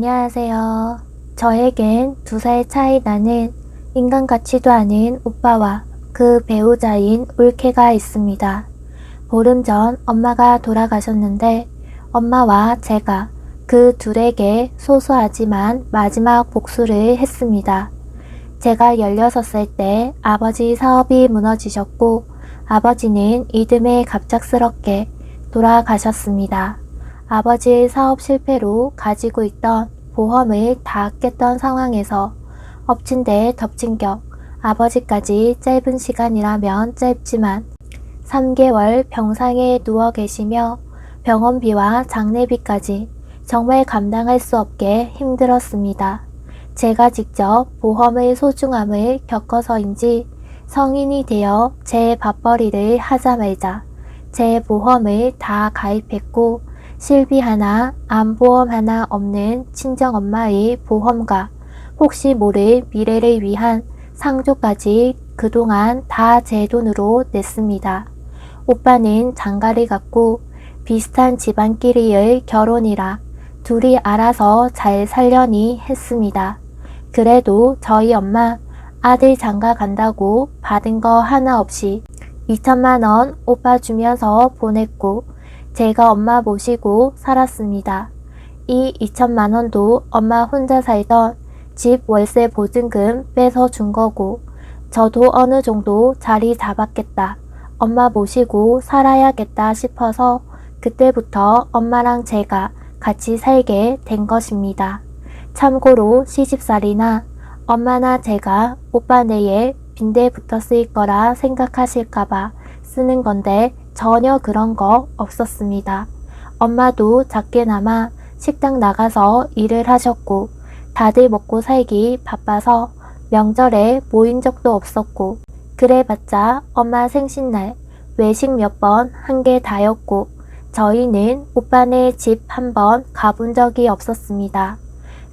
안녕하세요. 저에겐 2살 차이 나는 인간 같지도 않은 오빠와 그 배우자인 올케가 있습니다. 보름 전 엄마가 돌아가셨는데 엄마와 제가 그 둘에게 소소하지만 마지막 복수를 했습니다. 제가 16살 때 아버지 사업이 무너지셨고 아버지는 이듬해 갑작스럽게 돌아가셨습니다. 아버지의 사업 실패로 가지고 있던 보험을 다 깼던 상황에서 엎친 데 덮친 격 아버지까지 짧은 시간이라면 짧지만 3개월 병상에 누워 계시며 병원비와 장례비까지 정말 감당할 수 없게 힘들었습니다. 제가 직접 보험의 소중함을 겪어서인지 성인이 되어 제 밥벌이를 하자마자 제 보험을 다 가입했고 실비 하나, 암보험 하나 없는 친정엄마의 보험과 혹시 모를 미래를 위한 상조까지 그동안 다 제 돈으로 냈습니다. 오빠는 장가를 갔고 비슷한 집안끼리의 결혼이라 둘이 알아서 잘 살려니 했습니다. 그래도 저희 엄마 아들 장가 간다고 받은 거 하나 없이 2천만 원 오빠 주면서 보냈고 제가 엄마 모시고 살았습니다. 이 2천만 원도 엄마 혼자 살던 집 월세 보증금 빼서 준 거고 저도 어느 정도 자리 잡았겠다. 엄마 모시고 살아야겠다 싶어서 그때부터 엄마랑 제가 같이 살게 된 것입니다. 참고로 시집살이나 엄마나 제가 오빠 내에 빈대 붙었을 거라 생각하실까봐 쓰는 건데 전혀 그런 거 없었습니다. 엄마도 작게나마 식당 나가서 일을 하셨고 다들 먹고 살기 바빠서 명절에 모인 적도 없었고 그래봤자 엄마 생신날 외식 몇 번 한 게 다였고 저희는 오빠네 집 한 번 가본 적이 없었습니다.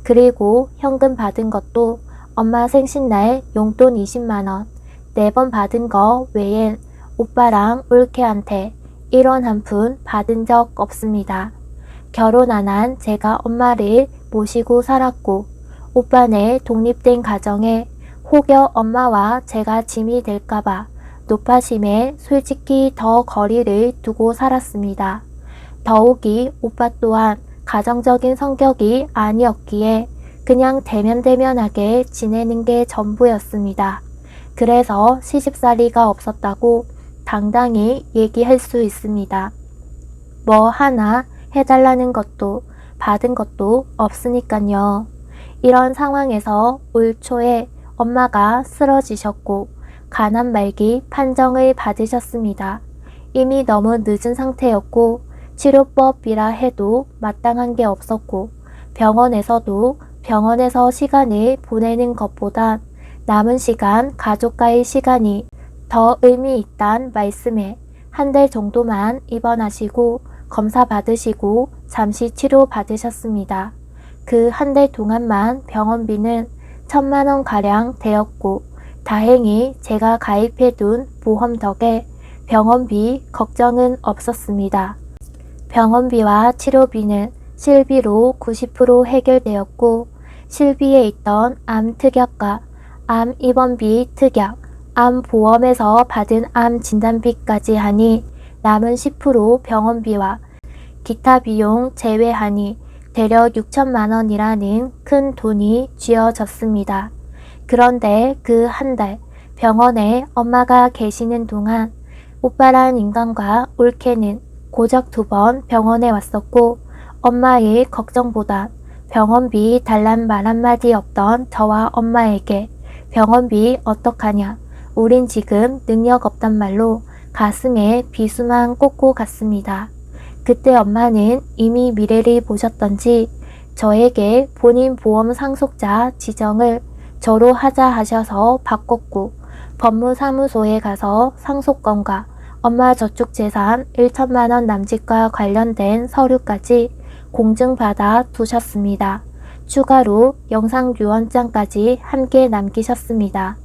그리고 현금 받은 것도 엄마 생신날 용돈 20만 원 4번 받은 거 외엔 오빠랑 올케한테 1원 한 푼 받은 적 없습니다. 결혼 안 한 제가 엄마를 모시고 살았고 오빠네 독립된 가정에 혹여 엄마와 제가 짐이 될까봐 노파심에 솔직히 더 거리를 두고 살았습니다. 더욱이 오빠 또한 가정적인 성격이 아니었기에 그냥 대면대면하게 지내는 게 전부였습니다. 그래서 시집살이가 없었다고 당당히 얘기할 수 있습니다. 뭐 하나 해달라는 것도 받은 것도 없으니깐요. 이런 상황에서 올 초에 엄마가 쓰러지셨고 가난 말기 판정을 받으셨습니다. 이미 너무 늦은 상태였고 치료법이라 해도 마땅한 게 없었고 병원에서도 병원에서 시간을 보내는 것보단 남은 시간 가족과의 시간이 더 의미 있단 말씀에 한 달 정도만 입원하시고 검사 받으시고 잠시 치료 받으셨습니다. 그 한 달 동안만 병원비는 1,000만 원 가량 되었고 다행히 제가 가입해둔 보험 덕에 병원비 걱정은 없었습니다. 병원비와 치료비는 실비로 90% 해결되었고 실비에 있던 암 특약과 암 입원비 특약, 암 보험에서 받은 암 진단비까지 하니 남은 10% 병원비와 기타 비용 제외하니 대략 6천만 원이라는 큰 돈이 쥐어졌습니다. 그런데 그 한 달 병원에 엄마가 계시는 동안 오빠란 인간과 올케는 고작 2번 병원에 왔었고 엄마의 걱정보다 병원비 달란 말 한마디 없던 저와 엄마에게 병원비 어떡하냐 우린 지금 능력 없단 말로 가슴에 비수만 꽂고 갔습니다. 그때 엄마는 이미 미래를 보셨던지 저에게 본인 보험 상속자 지정을 저로 하자 하셔서 바꿨고 법무사무소에 가서 상속건과 엄마 저축재산 1천만 원 남짓과 관련된 서류까지 공증받아 두셨습니다. 추가로 영상유언장까지 함께 남기셨습니다.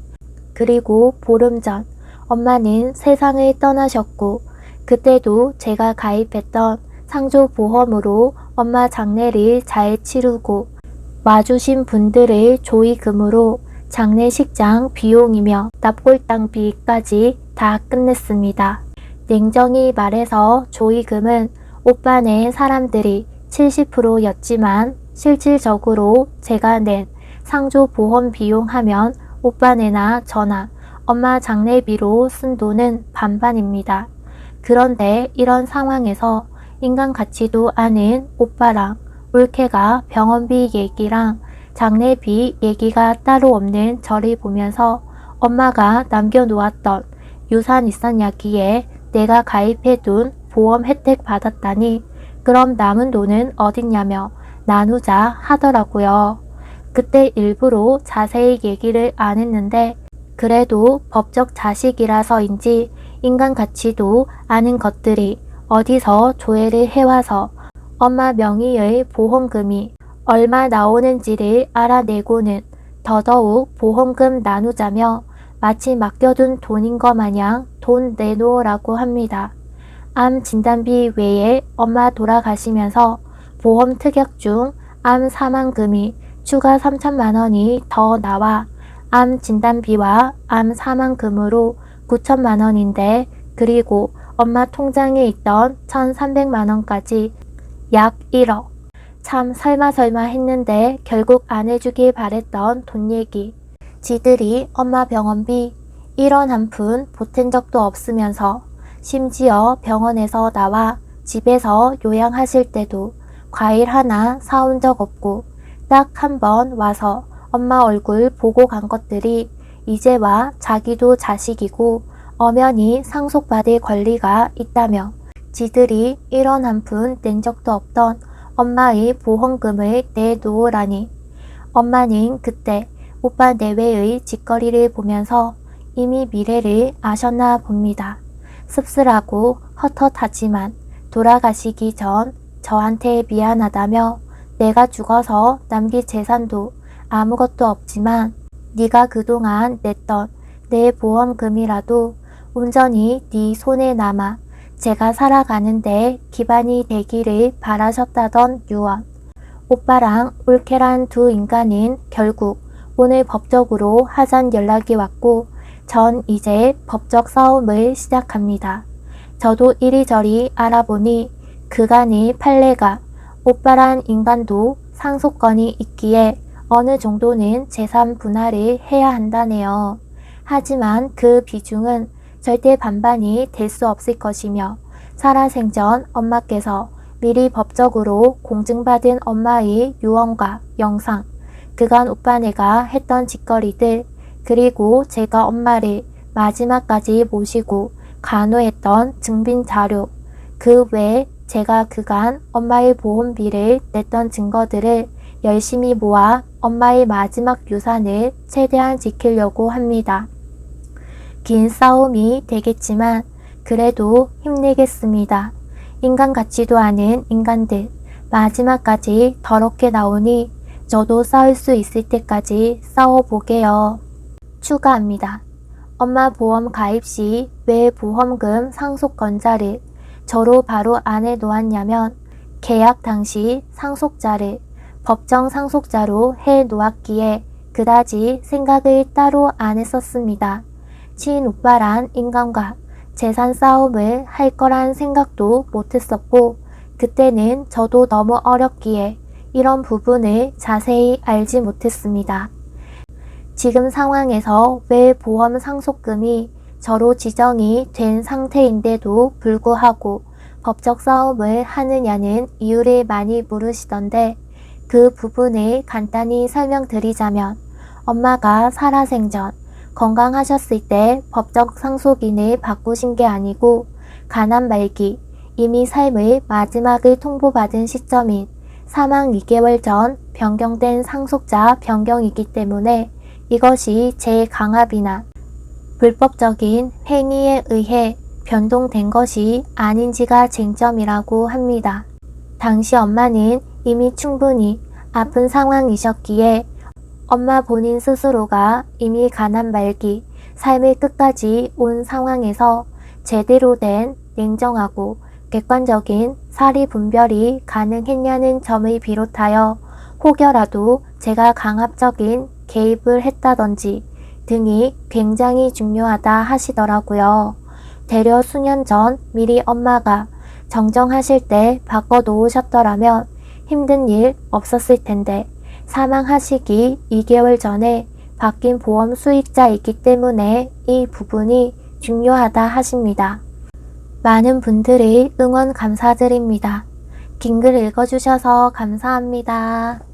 그리고 보름 전 엄마는 세상을 떠나셨고 그때도 제가 가입했던 상조보험으로 엄마 장례를 잘 치르고 와주신 분들의 조의금으로 장례식장 비용이며 납골당비까지 다 끝냈습니다. 냉정히 말해서 조의금은 오빠네 사람들이 70%였지만 실질적으로 제가 낸 상조 보험 비용 하면 오빠네나 저나 엄마 장례비로 쓴 돈은 반반입니다. 그런데 이런 상황에서 인간 같지도 않은 오빠랑 올케가 병원비 얘기랑 장례비 얘기가 따로 없는 저를 보면서 엄마가 남겨놓았던 유산 있었냐기에 내가 가입해둔 보험 혜택 받았다니 그럼 남은 돈은 어딨냐며 나누자 하더라고요. 그때 일부러 자세히 얘기를 안 했는데 그래도 법적 자식이라서인지 인간 같지도 않은 것들이 어디서 조회를 해와서 엄마 명의의 보험금이 얼마 나오는지를 알아내고는 더더욱 보험금 나누자며 마치 맡겨둔 돈인 것 마냥 돈 내놓으라고 합니다. 암 진단비 외에 엄마 돌아가시면서 보험 특약 중 암 사망금이 추가 3천만 원이 더 나와 암 진단비와 암 사망금으로 9천만 원인데 그리고 엄마 통장에 있던 1,300만 원까지 약 1억. 참 설마 했는데 결국 안 해주길 바랬던 돈 얘기. 지들이 엄마 병원비 1원 한 푼 보탠 적도 없으면서 심지어 병원에서 나와 집에서 요양하실 때도 과일 하나 사온 적 없고 딱 한 번 와서 엄마 얼굴 보고 간 것들이 이제와 자기도 자식이고 엄연히 상속받을 권리가 있다며 지들이 1원 한 푼 낸 적도 없던 엄마의 보험금을 내놓으라니. 엄마는 그때 오빠 내외의 짓거리를 보면서 이미 미래를 아셨나 봅니다. 씁쓸하고 헛헛하지만 돌아가시기 전 저한테 미안하다며 내가 죽어서 남길 재산도 아무것도 없지만 네가 그동안 냈던 내 보험금이라도 온전히 네 손에 남아 제가 살아가는데 기반이 되기를 바라셨다던 유언. 오빠랑 올케란 두 인간은 결국 오늘 법적으로 하잔 연락이 왔고 전 이제 법적 싸움을 시작합니다. 저도 이리저리 알아보니 그간의 판례가 오빠란 인간도 상속권이 있기에 어느 정도는 재산 분할을 해야 한다네요. 하지만 그 비중은 절대 반반이 될 수 없을 것이며 살아생전 엄마께서 미리 법적으로 공증받은 엄마의 유언과 영상, 그간 오빠네가 했던 짓거리들, 그리고 제가 엄마를 마지막까지 모시고 간호했던 증빙 자료, 그 외에 제가 그간 엄마의 보험비를 냈던 증거들을 열심히 모아 엄마의 마지막 유산을 최대한 지키려고 합니다. 긴 싸움이 되겠지만 그래도 힘내겠습니다. 인간 같지도 않은 인간들 마지막까지 더럽게 나오니 저도 싸울 수 있을 때까지 싸워보게요. 추가합니다. 엄마 보험 가입 시 왜 보험금 상속권자를 저로 바로 안 해놓았냐면 계약 당시 상속자를 법정 상속자로 해 놓았기에 그다지 생각을 따로 안 했었습니다. 친오빠란 인간과 재산 싸움을 할 거란 생각도 못했었고 그때는 저도 너무 어렸기에 이런 부분을 자세히 알지 못했습니다. 지금 상황에서 왜 보험 상속금이 저로 지정이 된 상태인데도 불구하고 법적 싸움을 하느냐는 이유를 많이 물으시던데 그 부분을 간단히 설명드리자면 엄마가 살아생전 건강하셨을 때 법적 상속인을 바꾸신 게 아니고 가난 말기 이미 삶의 마지막을 통보받은 시점인 사망 2개월 전 변경된 상속자 변경이기 때문에 이것이 재강압이나 불법적인 행위에 의해 변동된 것이 아닌지가 쟁점이라고 합니다. 당시 엄마는 이미 충분히 아픈 상황이셨기에 엄마 본인 스스로가 이미 가난 말기 삶의 끝까지 온 상황에서 제대로 된 냉정하고 객관적인 사리 분별이 가능했냐는 점을 비롯하여 혹여라도 제가 강압적인 개입을 했다든지 등이 굉장히 중요하다 하시더라고요. 대려 수년 전 미리 엄마가 정정하실 때 바꿔놓으셨더라면 힘든 일 없었을 텐데 사망하시기 2개월 전에 바뀐 보험 수익자이기 때문에 이 부분이 중요하다 하십니다. 많은 분들의 응원 감사드립니다. 긴 글 읽어주셔서 감사합니다.